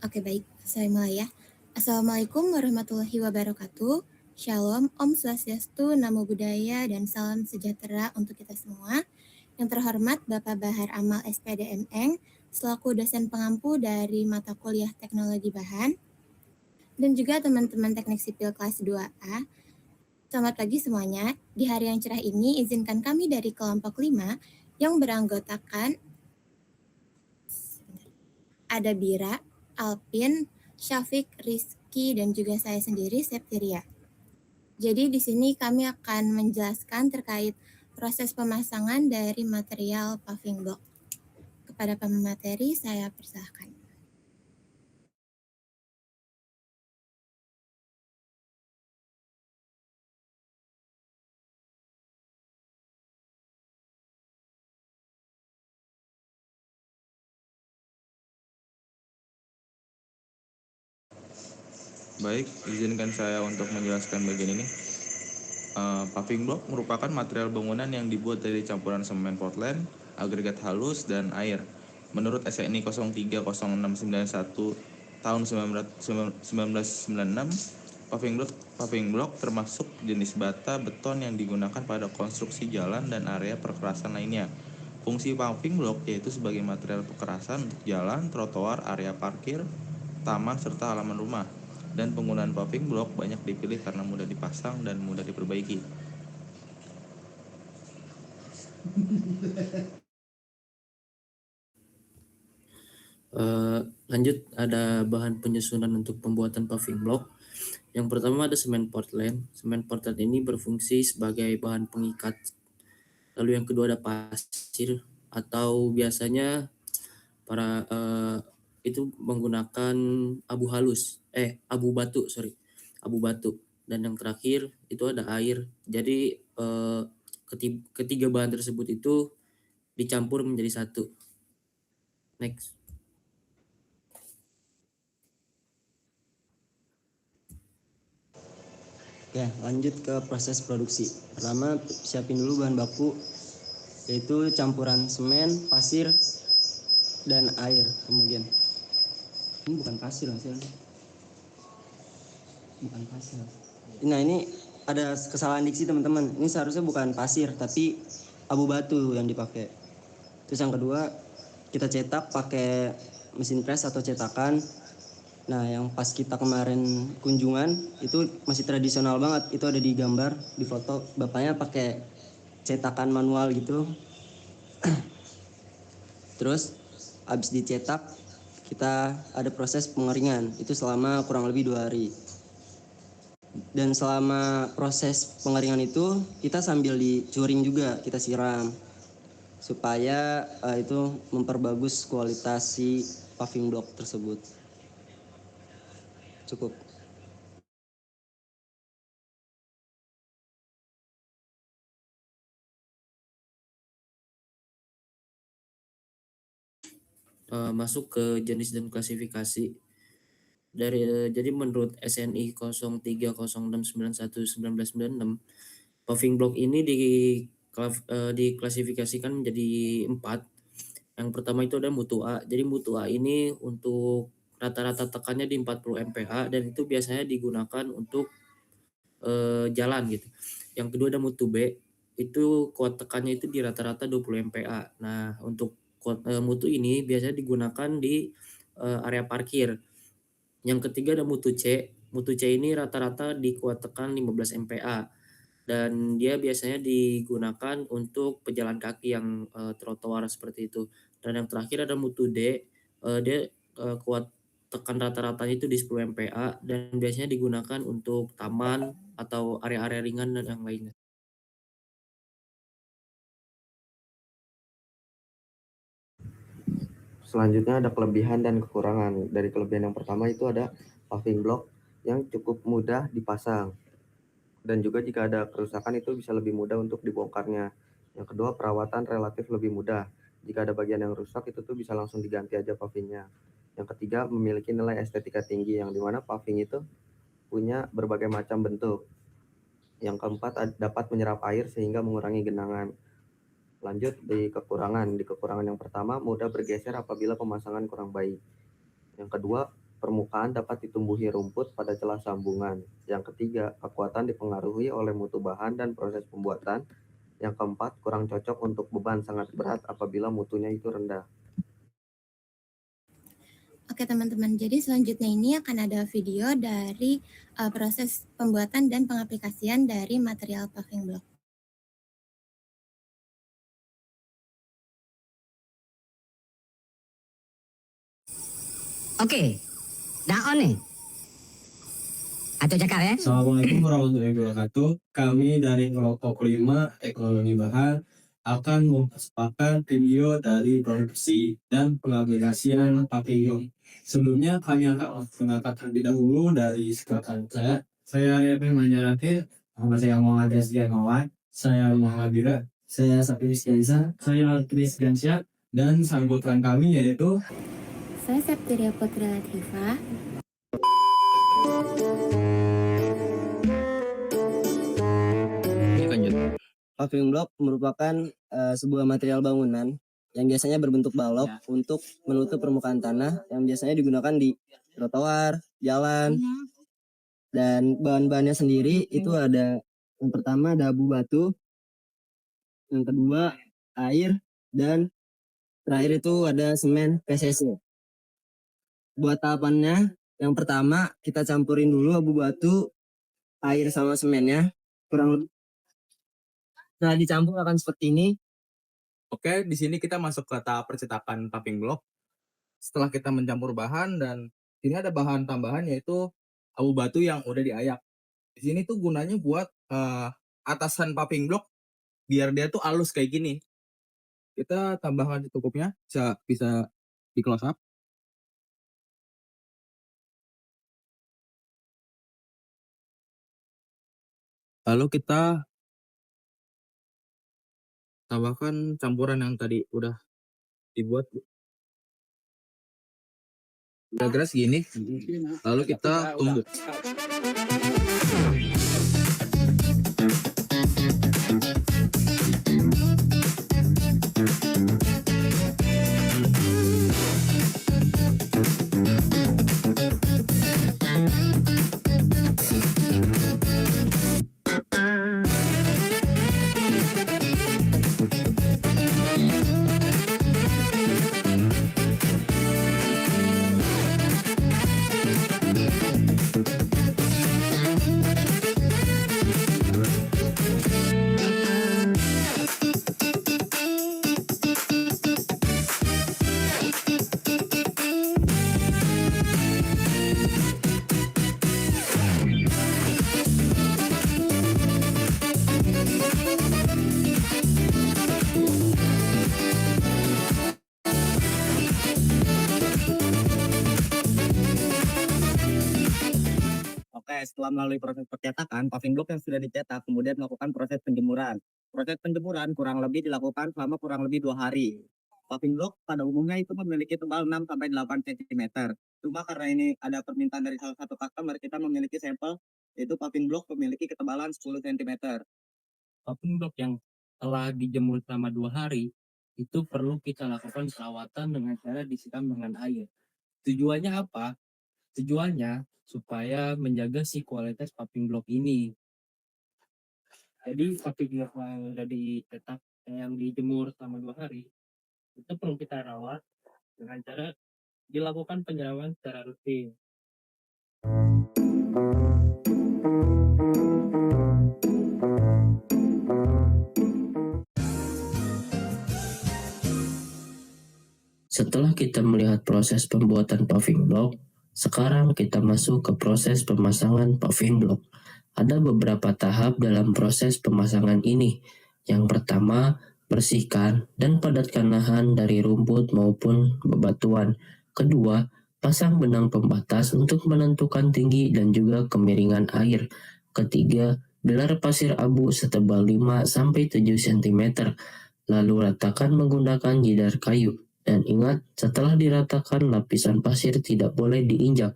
Oke baik, saya mulai ya. Assalamualaikum warahmatullahi wabarakatuh. Shalom, Om Swastiastu, Namo Buddhaya, dan salam sejahtera untuk kita semua. Yang terhormat Bapak Bahar Amal SPD MN, selaku dosen pengampu dari mata kuliah Teknologi Bahan, dan juga teman-teman teknik sipil kelas 2A. Selamat pagi semuanya. Di hari yang cerah ini, izinkan kami dari kelompok 5 yang beranggotakan ada Bira, Alpin, Syafiq, Rizky, dan juga saya sendiri, Septiria. Jadi di sini kami akan menjelaskan terkait proses pemasangan dari material paving block. Kepada pemateri, saya persilahkan. Baik, izinkan saya untuk menjelaskan bagian ini. Paving block merupakan material bangunan yang dibuat dari campuran semen Portland, agregat halus, dan air. Menurut SNI 030691 tahun 1996, paving block termasuk jenis bata beton yang digunakan pada konstruksi jalan dan area perkerasan lainnya. Fungsi paving block yaitu sebagai material pekerasan untuk jalan, trotoar, area parkir, taman, serta halaman rumah. Dan penggunaan paving block banyak dipilih karena mudah dipasang dan mudah diperbaiki. Lanjut, ada bahan penyusunan untuk pembuatan paving block. Yang pertama ada semen Portland. Semen Portland ini berfungsi sebagai bahan pengikat. Lalu yang kedua ada pasir, atau biasanya para itu menggunakan abu batu. Dan yang terakhir itu ada air. Jadi ketiga bahan tersebut itu dicampur menjadi satu. Next. Ya, lanjut ke proses produksi. Pertama, siapin dulu bahan baku, yaitu campuran semen, pasir, dan air. Kemudian, ini bukan pasir hasilnya. Bukan pasir. Nah, ini ada kesalahan diksi teman-teman. Ini seharusnya bukan pasir, tapi abu batu yang dipakai. Terus yang kedua, kita cetak pakai mesin press atau cetakan. Nah, yang pas kita kemarin kunjungan itu masih tradisional banget. Itu ada di gambar, di foto. Bapaknya pakai cetakan manual gitu. Terus habis dicetak, kita ada proses pengeringan. Itu selama kurang lebih 2 hari. Dan selama proses pengeringan itu, kita sambil dicuring juga, kita siram. Supaya itu memperbagus kualitas si paving block tersebut. Cukup. Masuk ke jenis dan klasifikasi. Jadi menurut SNI 0306911996, paving block ini diklasifikasikan menjadi 4. Yang pertama itu ada mutu A. Jadi mutu A ini untuk rata-rata tekannya di 40 MPa dan itu biasanya digunakan untuk jalan gitu. Yang kedua ada mutu B. Itu kuat tekannya itu di rata-rata 20 MPa. Nah, untuk mutu ini biasanya digunakan di area parkir. Yang ketiga ada mutu C. Mutu C ini rata-rata di kuat tekan 15 MPa dan dia biasanya digunakan untuk pejalan kaki yang trotoar seperti itu. Dan yang terakhir ada mutu D. Dia kuat tekan rata-ratanya itu di 10 MPa dan biasanya digunakan untuk taman atau area-area ringan dan yang lainnya. Selanjutnya ada kelebihan dan kekurangan. Dari kelebihan yang pertama itu ada paving block yang cukup mudah dipasang. Dan juga jika ada kerusakan itu bisa lebih mudah untuk dibongkarnya. Yang kedua, perawatan relatif lebih mudah. Jika ada bagian yang rusak itu tuh bisa langsung diganti aja pavingnya. Yang ketiga, memiliki nilai estetika tinggi yang dimana paving itu punya berbagai macam bentuk. Yang keempat, dapat menyerap air sehingga mengurangi genangan. Lanjut di kekurangan. Di kekurangan yang pertama, mudah bergeser apabila pemasangan kurang baik. Yang kedua, permukaan dapat ditumbuhi rumput pada celah sambungan. Yang ketiga, kekuatan dipengaruhi oleh mutu bahan dan proses pembuatan. Yang keempat, kurang cocok untuk beban sangat berat apabila mutunya itu rendah. Oke teman-teman, jadi selanjutnya ini akan ada video dari proses pembuatan dan pengaplikasian dari material paving block. Oke, dah on nih. Atau cakap ya. Assalamualaikum warahmatullahi wabarakatuh. Kami dari kelompok 5 ekonomi bahan akan mempersembahkan video dari produksi dan pengaplikasian paving. Sebelumnya kami akan mengangkat terlebih dahulu dari sekretaris saya. Saya Revin Manjaratin, nama saya Muhammad Rizky Mawan, saya Muhammad Bira, saya Safi Rizkiansa, saya Chris Gansyat, dan sanggutan kami yaitu Saya Septiria Putri Latifah. Paving block merupakan sebuah material bangunan yang biasanya berbentuk balok untuk menutup permukaan tanah yang biasanya digunakan di trotoar, jalan, dan bahan-bahannya sendiri itu ada yang pertama ada abu batu, yang kedua air, dan terakhir itu ada semen PCC. Buat tahapannya, yang pertama kita campurin dulu abu batu, air sama semennya, kurang lebih. Nah, dicampur akan seperti ini. Oke, di sini kita masuk ke tahap percetakan paving block. Setelah kita mencampur bahan dan ini ada bahan tambahan yaitu abu batu yang udah diayak. Di sini tuh gunanya buat atasan paving block biar dia tuh halus kayak gini. Kita tambahkan secukupnya, bisa di close up. Lalu kita tambahkan campuran yang tadi udah dibuat. Kira-kira segini. Lalu kita tunggu. Oke, setelah melalui proses percetakan, paving block yang sudah dicetak kemudian melakukan proses penjemuran. Proses penjemuran kurang lebih dilakukan selama kurang lebih 2 hari. Paving block pada umumnya itu memiliki tebal 6-8 cm. Cuma karena ini ada permintaan dari salah satu customer, kita memiliki sampel yaitu paving block memiliki ketebalan 10 cm. Paving block yang telah dijemur selama 2 hari itu perlu kita lakukan perawatan dengan cara disiram dengan air. Tujuannya apa? Tujuannya supaya menjaga si kualitas paving block ini. Jadi paving block yang udah dicetak, yang dijemur selama 2 hari, itu perlu kita rawat dengan cara dilakukan penyiraman secara rutin. Setelah kita melihat proses pembuatan paving block, sekarang kita masuk ke proses pemasangan paving block. Ada beberapa tahap dalam proses pemasangan ini. Yang pertama, bersihkan dan padatkan lahan dari rumput maupun bebatuan. Kedua, pasang benang pembatas untuk menentukan tinggi dan juga kemiringan air. Ketiga, gelar pasir abu setebal 5-7 cm. Lalu ratakan menggunakan jidar kayu. Dan ingat, setelah diratakan lapisan pasir tidak boleh diinjak.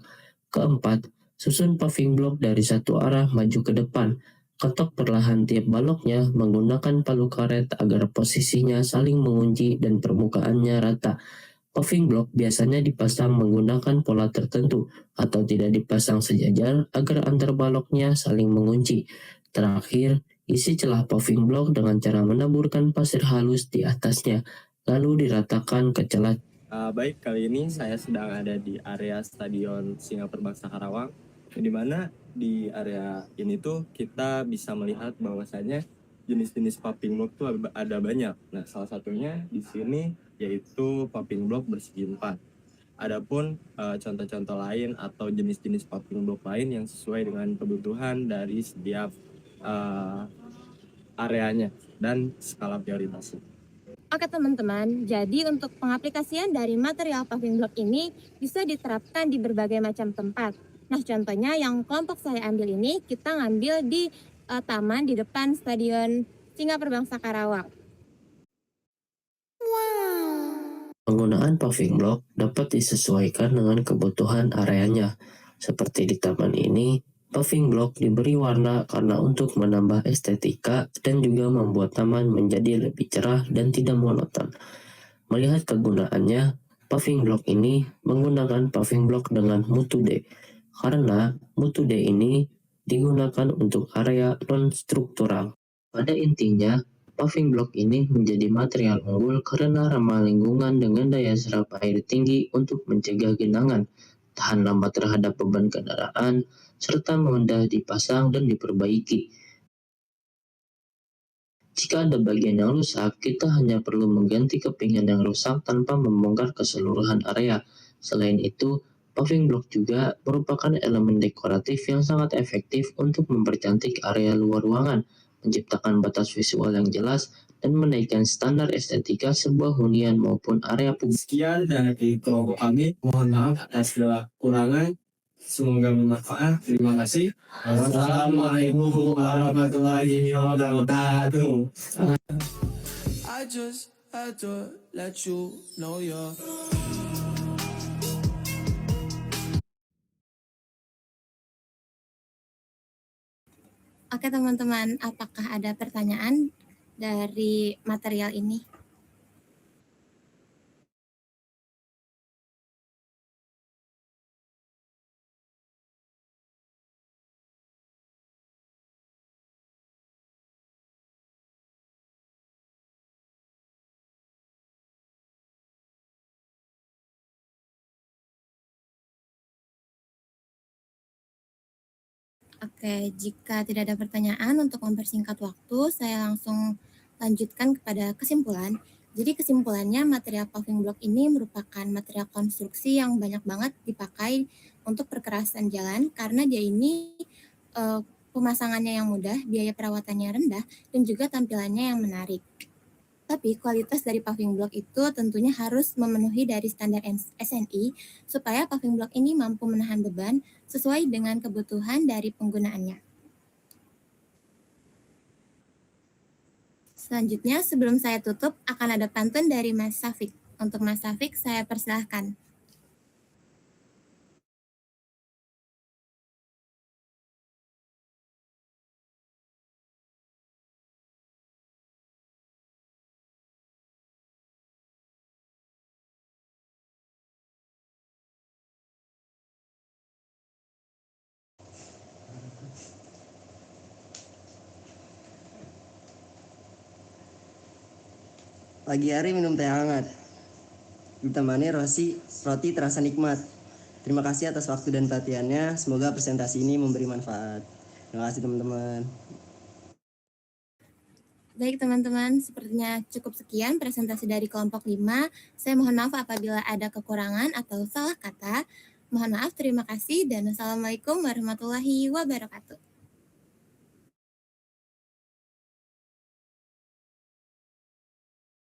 Keempat, susun paving block dari satu arah maju ke depan. Ketok perlahan tiap baloknya menggunakan palu karet agar posisinya saling mengunci dan permukaannya rata. Paving block biasanya dipasang menggunakan pola tertentu atau tidak dipasang sejajar agar antar baloknya saling mengunci. Terakhir, isi celah paving block dengan cara menaburkan pasir halus di atasnya, lalu diratakan ke celah. Baik, kali ini saya sedang ada di area Stadion Singa Perbangsa Karawang, di mana di area ini tuh kita bisa melihat bahwasanya jenis-jenis paving block tuh ada banyak. Nah, salah satunya di sini yaitu paving block bersegi 4. Adapun contoh-contoh lain atau jenis-jenis paving block lain yang sesuai dengan kebutuhan dari setiap areanya dan skala prioritasnya. Oke teman-teman, jadi untuk pengaplikasian dari material paving block ini bisa diterapkan di berbagai macam tempat. Nah contohnya yang kelompok saya ambil ini, kita ngambil di taman di depan Stadion Singa Perbangsa Karawang. Penggunaan paving block dapat disesuaikan dengan kebutuhan areanya. Seperti di taman ini, paving block diberi warna karena untuk menambah estetika dan juga membuat taman menjadi lebih cerah dan tidak monoton. Melihat kegunaannya, paving block ini menggunakan paving block dengan mutu D. Karena mutu D ini digunakan untuk area non-struktural. Pada intinya, paving block ini menjadi material unggul karena ramah lingkungan dengan daya serap air tinggi untuk mencegah genangan, tahan lama terhadap beban kendaraan, serta mudah dipasang dan diperbaiki. Jika ada bagian yang rusak, kita hanya perlu mengganti kepingan yang rusak tanpa membongkar keseluruhan area. Selain itu, paving block juga merupakan elemen dekoratif yang sangat efektif untuk mempercantik area luar ruangan, menciptakan batas visual yang jelas, dan menaikkan standar estetika sebuah hunian maupun area publik. Sekian dari kelompok kami. Mohon maaf atas segala kurangan. Semoga bermanfaat. Terima kasih. Wassalamualaikum warahmatullahi wabarakatuh. I just had to let you know you're Oke teman-teman, apakah ada pertanyaan dari material ini? Oke, jika tidak ada pertanyaan untuk mempersingkat waktu, saya langsung lanjutkan kepada kesimpulan. Jadi kesimpulannya material paving block ini merupakan material konstruksi yang banyak banget dipakai untuk perkerasan jalan karena dia ini pemasangannya yang mudah, biaya perawatannya rendah, dan juga tampilannya yang menarik. Tapi kualitas dari paving block itu tentunya harus memenuhi dari standar SNI supaya paving block ini mampu menahan beban sesuai dengan kebutuhan dari penggunaannya. Selanjutnya, sebelum saya tutup, akan ada pantun dari Mas Safik. Untuk Mas Safik, saya persilahkan. Pagi hari minum teh hangat. Ditemani roti terasa nikmat. Terima kasih atas waktu dan perhatiannya. Semoga presentasi ini memberi manfaat. Terima kasih teman-teman. Baik teman-teman, sepertinya cukup sekian presentasi dari kelompok 5. Saya mohon maaf apabila ada kekurangan atau salah kata. Mohon maaf, terima kasih, dan wassalamualaikum warahmatullahi wabarakatuh.